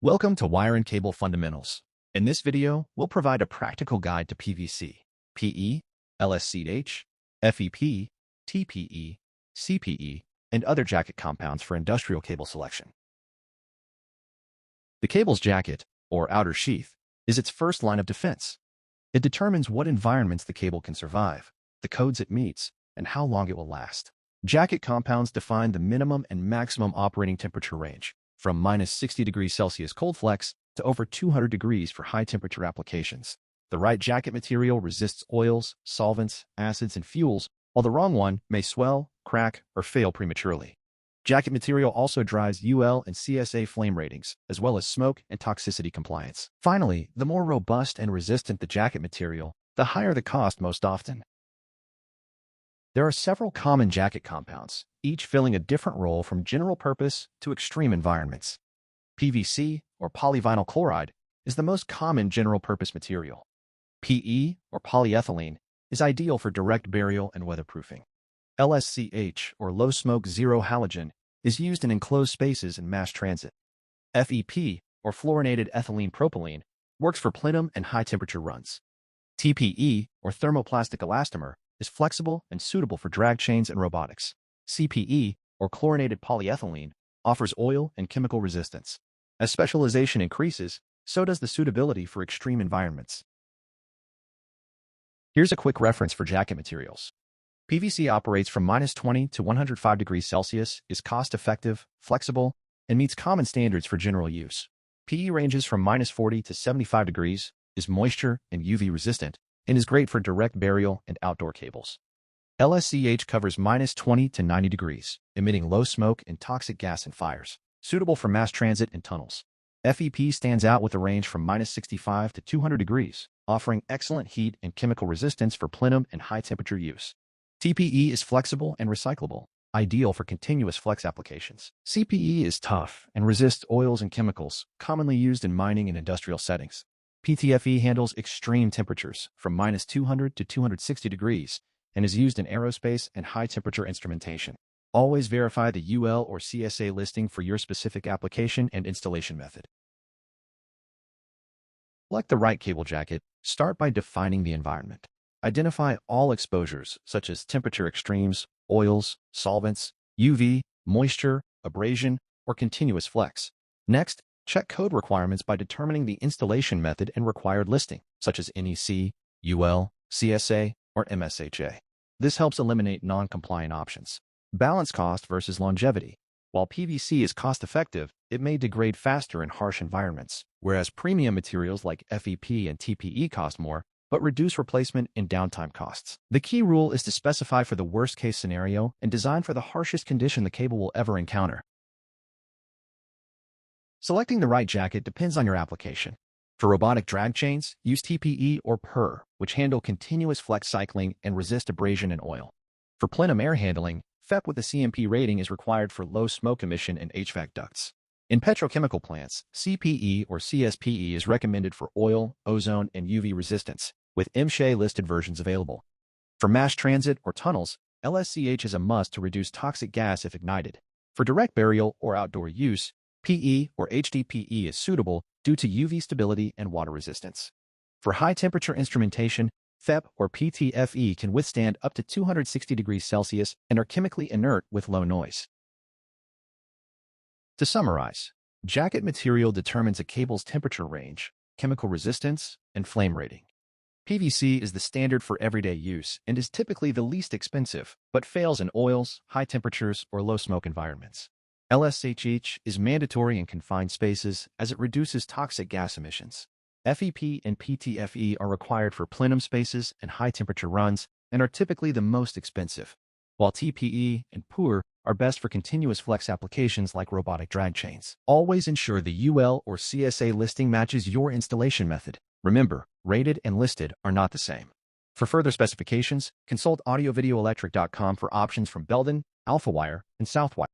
Welcome to Wire and Cable Fundamentals. In this video, we'll provide a practical guide to PVC, PE, LSCH, FEP, TPE, CPE, and other jacket compounds for industrial cable selection. The cable's jacket, or outer sheath, is its first line of defense. It determines what environments the cable can survive, the codes it meets, and how long it will last. Jacket compounds define the minimum and maximum operating temperature range, from -60 degrees Celsius cold flex to over 200 degrees for high-temperature applications. The right jacket material resists oils, solvents, acids, and fuels, while the wrong one may swell, crack, or fail prematurely. Jacket material also drives UL and CSA flame ratings, as well as smoke and toxicity compliance. Finally, the more robust and resistant the jacket material, the higher the cost most often. There are several common jacket compounds, each filling a different role from general purpose to extreme environments. PVC, or polyvinyl chloride, is the most common general-purpose material. PE, or polyethylene, is ideal for direct burial and weatherproofing. LSCH, or low-smoke zero halogen, is used in enclosed spaces and mass transit. FEP, or fluorinated ethylene propylene, works for plenum and high-temperature runs. TPE, or thermoplastic elastomer, is flexible and suitable for drag chains and robotics. CPE, or chlorinated polyethylene, offers oil and chemical resistance. As specialization increases, so does the suitability for extreme environments. Here's a quick reference for jacket materials. PVC operates from -20 to 105 degrees Celsius, is cost-effective, flexible, and meets common standards for general use. PE ranges from -40 to 75 degrees, is moisture and UV resistant, and is great for direct burial and outdoor cables. LSCH covers -20 to 90 degrees, emitting low smoke and toxic gas in fires, suitable for mass transit and tunnels. FEP stands out with a range from -65 to 200 degrees, offering excellent heat and chemical resistance for plenum and high-temperature use. TPE is flexible and recyclable, ideal for continuous flex applications. CPE is tough and resists oils and chemicals, commonly used in mining and industrial settings. PTFE handles extreme temperatures, from -200 to 260 degrees, and is used in aerospace and high-temperature instrumentation. Always verify the UL or CSA listing for your specific application and installation method. Select the right cable jacket. Start by defining the environment. Identify all exposures, such as temperature extremes, oils, solvents, UV, moisture, abrasion, or continuous flex. Next, check code requirements by determining the installation method and required listing, such as NEC, UL, CSA, or MSHA. This helps eliminate non-compliant options. Balance cost versus longevity. While PVC is cost-effective, it may degrade faster in harsh environments, whereas premium materials like FEP and TPE cost more, but reduce replacement and downtime costs. The key rule is to specify for the worst-case scenario and design for the harshest condition the cable will ever encounter. Selecting the right jacket depends on your application. For robotic drag chains, use TPE or PER, which handle continuous flex cycling and resist abrasion and oil. For plenum air handling, FEP with a CMP rating is required for low smoke emission and HVAC ducts. In petrochemical plants, CPE or CSPE is recommended for oil, ozone, and UV resistance, with MSHA listed versions available. For mass transit or tunnels, LSCH is a must to reduce toxic gas if ignited. For direct burial or outdoor use, PE or HDPE is suitable due to UV stability and water resistance. For high-temperature instrumentation, FEP or PTFE can withstand up to 260 degrees Celsius and are chemically inert with low noise. To summarize, jacket material determines a cable's temperature range, chemical resistance, and flame rating. PVC is the standard for everyday use and is typically the least expensive, but fails in oils, high temperatures, or low smoke environments. LSHH is mandatory in confined spaces as it reduces toxic gas emissions. FEP and PTFE are required for plenum spaces and high-temperature runs and are typically the most expensive, while TPE and PUR are best for continuous flex applications like robotic drag chains. Always ensure the UL or CSA listing matches your installation method. Remember, rated and listed are not the same. For further specifications, consult audiovideoelectric.com for options from Belden, AlphaWire, and Southwire.